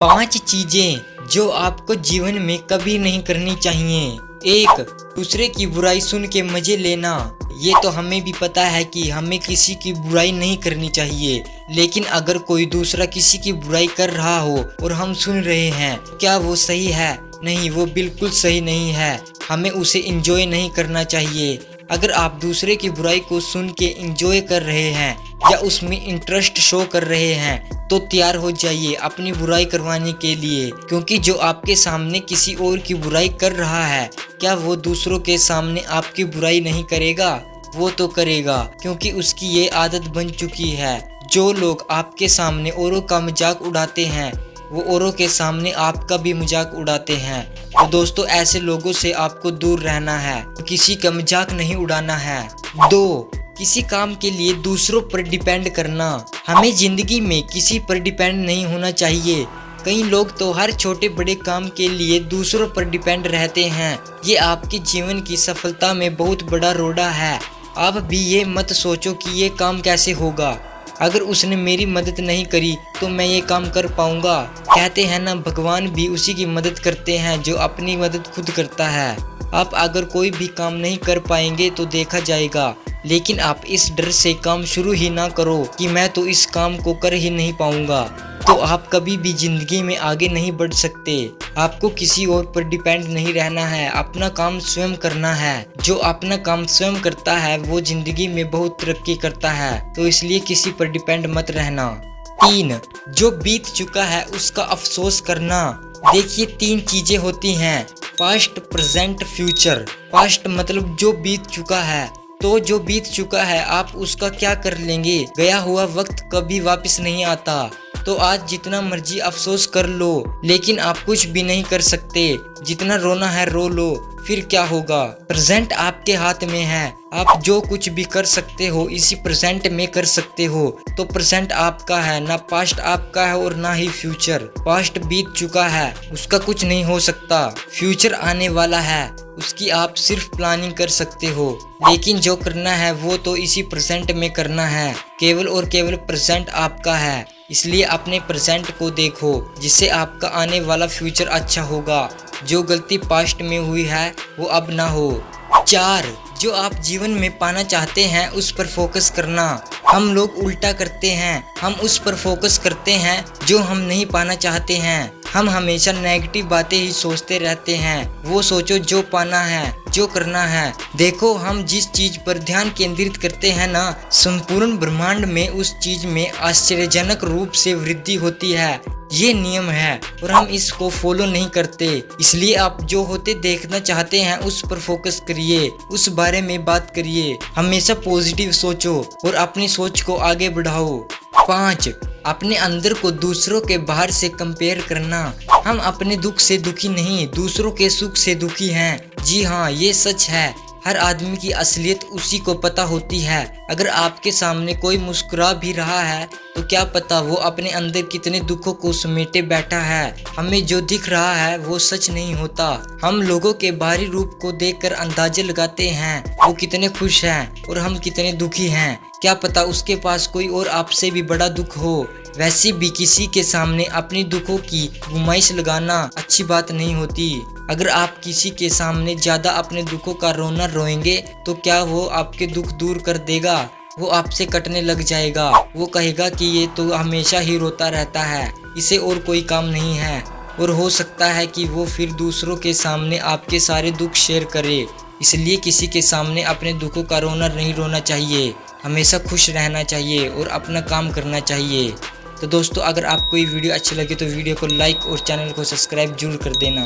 5 चीजें जो आपको जीवन में कभी नहीं करनी चाहिए। 1. दूसरे की बुराई सुन के मजे लेना। ये तो हमें भी पता है कि हमें किसी की बुराई नहीं करनी चाहिए, लेकिन अगर कोई दूसरा किसी की बुराई कर रहा हो और हम सुन रहे हैं, क्या वो सही है? नहीं, वो बिल्कुल सही नहीं है। हमें उसे एंजॉय नहीं करना चाहिए। अगर आप दूसरे की बुराई को सुन के एंजॉय कर रहे हैं या उसमें इंटरेस्ट शो कर रहे हैं, तो तैयार हो जाइए अपनी बुराई करवाने के लिए, क्योंकि जो आपके सामने किसी और की बुराई कर रहा है, क्या वो दूसरों के सामने आपकी बुराई नहीं करेगा? वो तो करेगा, क्योंकि उसकी ये आदत बन चुकी है। जो लोग आपके सामने औरों का मजाक उड़ाते हैं, वो औरों के सामने आपका भी मजाक उड़ाते हैं। तो दोस्तों, ऐसे लोगों से आपको दूर रहना है, किसी का मजाक नहीं उड़ाना है। 2. किसी काम के लिए दूसरों पर डिपेंड करना। हमें जिंदगी में किसी पर डिपेंड नहीं होना चाहिए। कई लोग तो हर छोटे बड़े काम के लिए दूसरों पर डिपेंड रहते हैं। ये आपके जीवन की सफलता में बहुत बड़ा रोड़ा है। आप भी ये मत सोचो कि ये काम कैसे होगा, अगर उसने मेरी मदद नहीं करी तो मैं ये काम कर पाऊंगा। कहते हैं ना, भगवान भी उसी की मदद करते हैं जो अपनी मदद खुद करता है। आप अगर कोई भी काम नहीं कर पाएंगे तो देखा जाएगा, लेकिन आप इस डर से काम शुरू ही ना करो कि मैं तो इस काम को कर ही नहीं पाऊंगा, तो आप कभी भी जिंदगी में आगे नहीं बढ़ सकते। आपको किसी और पर डिपेंड नहीं रहना है, अपना काम स्वयं करना है। जो अपना काम स्वयं करता है वो जिंदगी में बहुत तरक्की करता है, तो इसलिए किसी पर डिपेंड मत रहना। 3. जो बीत चुका है उसका अफसोस करना। देखिए, 3 चीजें होती हैं: पास्ट, प्रेजेंट, फ्यूचर। पास्ट मतलब जो बीत चुका है, तो जो बीत चुका है आप उसका क्या कर लेंगे? गया हुआ वक्त कभी वापस नहीं आता, तो आज जितना मर्जी अफसोस कर लो, लेकिन आप कुछ भी नहीं कर सकते। जितना रोना है रो लो, फिर क्या होगा? प्रेजेंट आपके हाथ में है, आप जो कुछ भी कर सकते हो इसी प्रेजेंट में कर सकते हो। तो प्रेजेंट आपका है, ना पास्ट आपका है और ना ही फ्यूचर। पास्ट बीत चुका है, उसका कुछ नहीं हो सकता। फ्यूचर आने वाला है, उसकी आप सिर्फ प्लानिंग कर सकते हो, लेकिन जो करना है वो तो इसी प्रेजेंट में करना है। केवल और केवल प्रेजेंट आपका है, इसलिए अपने प्रेजेंट को देखो, जिससे आपका आने वाला फ्यूचर अच्छा होगा। जो गलती पास्ट में हुई है वो अब ना हो। 4. जो आप जीवन में पाना चाहते हैं उस पर फोकस करना। हम लोग उल्टा करते हैं, हम उस पर फोकस करते हैं जो हम नहीं पाना चाहते हैं। हम हमेशा नेगेटिव बातें ही सोचते रहते हैं। वो सोचो जो पाना है, जो करना है। देखो, हम जिस चीज पर ध्यान केंद्रित करते हैं ना, संपूर्ण ब्रह्मांड में उस चीज में आश्चर्यजनक रूप से वृद्धि होती है। ये नियम है और हम इसको फॉलो नहीं करते। इसलिए आप जो होते देखना चाहते हैं उस पर फोकस करिए, उस बारे में बात करिए। हमेशा पॉजिटिव सोचो और अपनी सोच को आगे बढ़ाओ। 5. अपने अंदर को दूसरों के बाहर से कंपेयर करना। हम अपने दुख से दुखी नहीं, दूसरों के सुख से दुखी हैं। जी हाँ, ये सच है। हर आदमी की असलियत उसी को पता होती है। अगर आपके सामने कोई मुस्कुरा भी रहा है तो क्या पता वो अपने अंदर कितने दुखों को समेटे बैठा है। हमें जो दिख रहा है वो सच नहीं होता। हम लोगों के बाहरी रूप को देखकर अंदाजे लगाते हैं वो कितने खुश हैं और हम कितने दुखी हैं। क्या पता उसके पास कोई और आपसे भी बड़ा दुख हो। वैसे भी किसी के सामने अपनी दुखों की गुमाइश लगाना अच्छी बात नहीं होती। अगर आप किसी के सामने ज्यादा अपने दुखों का रोना रोएंगे तो क्या वो आपके दुख दूर कर देगा? वो आपसे कटने लग जाएगा। वो कहेगा कि ये तो हमेशा ही रोता रहता है, इसे और कोई काम नहीं है। और हो सकता है कि वो फिर दूसरों के सामने आपके सारे दुख शेयर करे। इसलिए किसी के सामने अपने दुखों का रोना नहीं रोना चाहिए। हमेशा खुश रहना चाहिए और अपना काम करना चाहिए। तो दोस्तों, अगर आपको ये वीडियो अच्छी लगे तो वीडियो को लाइक और चैनल को सब्सक्राइब जरूर कर देना।